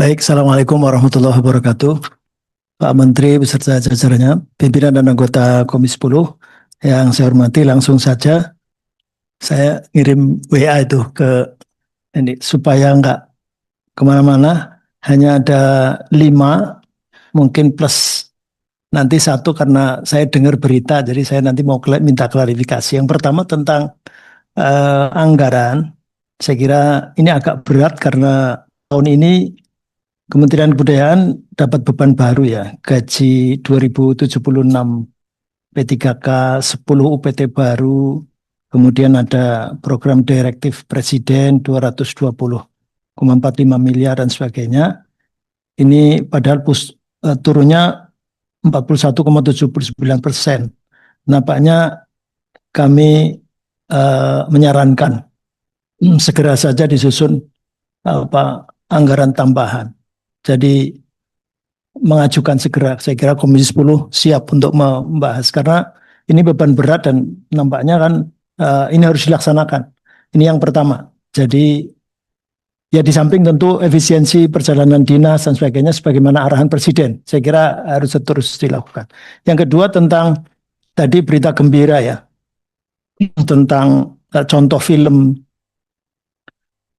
Baik, Assalamualaikum warahmatullahi wabarakatuh. Pak Menteri beserta jajarannya, pimpinan dan anggota Komisi 10 yang saya hormati, langsung saja saya ngirim WA itu ke ini supaya nggak kemana-mana, hanya ada 5, mungkin plus nanti satu karena saya dengar berita, jadi saya nanti mau minta klarifikasi. Yang pertama tentang anggaran, saya kira ini agak berat karena tahun ini Kementerian Kebudayaan dapat beban baru ya, gaji 2076 P3K, 10 UPT baru, kemudian ada program direktif Presiden 220,45 miliar dan sebagainya. Ini padahal turunnya 41,79%. Nampaknya kami menyarankan segera saja disusun anggaran tambahan. Jadi mengajukan segera, saya kira Komisi 10 siap untuk membahas karena ini beban berat dan nampaknya kan ini harus dilaksanakan. Ini yang pertama. Jadi ya di samping tentu efisiensi perjalanan dinas dan sebagainya sebagaimana arahan Presiden, saya kira harus terus dilakukan. Yang kedua tentang tadi berita gembira ya, tentang contoh film,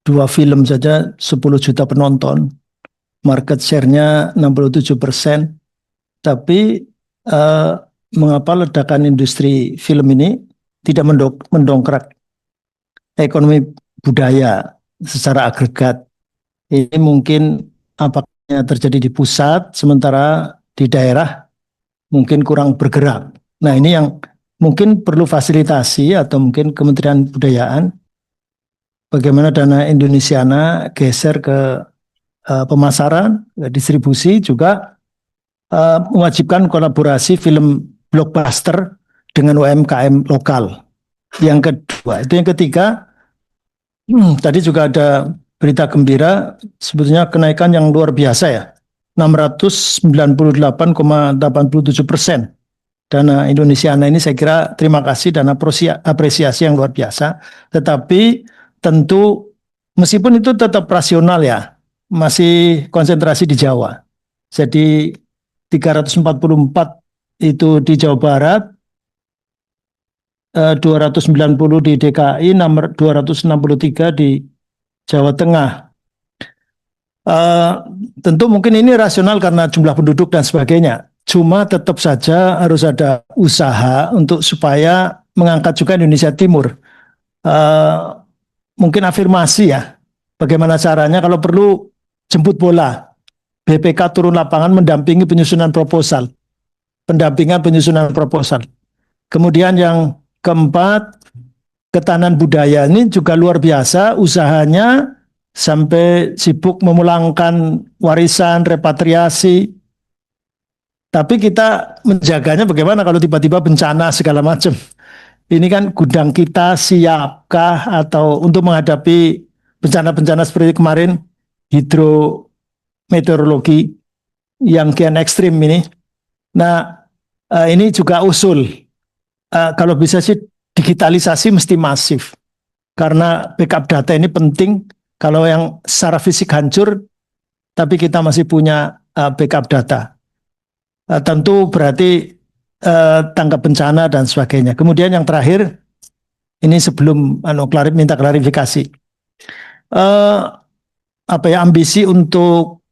2 film saja 10 juta penonton. Market share-nya 67%, tapi mengapa ledakan industri film ini tidak mendongkrak ekonomi budaya secara agregat? Ini mungkin apakah terjadi di pusat, sementara di daerah mungkin kurang bergerak. Nah ini yang mungkin perlu fasilitasi atau mungkin Kementerian Kebudayaan, bagaimana dana Indonesiana geser ke pemasaran, distribusi, juga mewajibkan kolaborasi film blockbuster dengan UMKM lokal. Yang kedua, itu yang ketiga, tadi juga ada berita gembira, sebetulnya kenaikan yang luar biasa ya, 698,87%. Dana Indonesiana ini saya kira terima kasih dan apresiasi yang luar biasa, tetapi tentu meskipun itu tetap rasional ya, masih konsentrasi di Jawa. Jadi 344 itu di Jawa Barat, 290 di DKI, nomor 263 di Jawa Tengah. Tentu mungkin ini rasional karena jumlah penduduk dan sebagainya. Cuma tetap saja harus ada usaha untuk supaya mengangkat juga Indonesia Timur. Mungkin afirmasi ya, bagaimana caranya kalau perlu jemput bola, BPK turun lapangan mendampingi penyusunan proposal, pendampingan penyusunan proposal. Kemudian yang keempat, ketahanan budaya ini juga luar biasa usahanya, sampai sibuk memulangkan warisan, repatriasi. Tapi kita menjaganya bagaimana kalau tiba-tiba bencana segala macam. Ini kan gudang kita siapkah atau untuk menghadapi bencana-bencana seperti kemarin, hidrometeorologi yang kian ekstrim ini. Nah, ini juga usul. Kalau bisa sih digitalisasi mesti masif. Karena backup data ini penting. Kalau yang secara fisik hancur, tapi kita masih punya backup data. Tentu berarti tanggap bencana dan sebagainya. Kemudian yang terakhir, ini sebelum minta klarifikasi. Ambisi untuk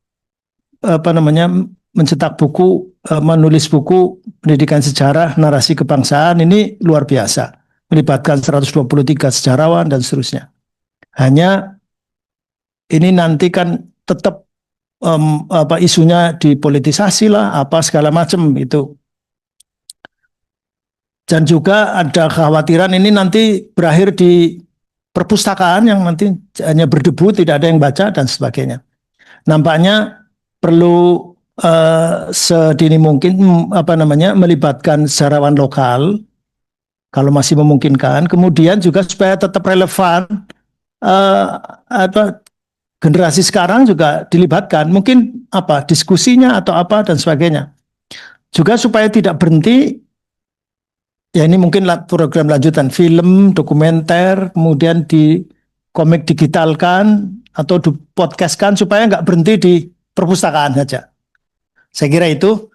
mencetak buku, menulis buku pendidikan sejarah, narasi kebangsaan ini luar biasa, melibatkan 123 sejarawan dan seterusnya. Hanya ini nanti kan tetap isunya dipolitisasi lah, apa segala macam itu. Dan juga ada kekhawatiran ini nanti berakhir di perpustakaan yang nanti hanya berdebu, tidak ada yang baca dan sebagainya. Nampaknya perlu sedini mungkin melibatkan sejarawan lokal kalau masih memungkinkan. Kemudian juga supaya tetap relevan, generasi sekarang juga dilibatkan. Mungkin diskusinya atau apa dan sebagainya. Juga supaya tidak berhenti. Ya ini mungkin program lanjutan, film, dokumenter, kemudian di komik digitalkan atau di podcastkan supaya nggak berhenti di perpustakaan saja. Saya kira itu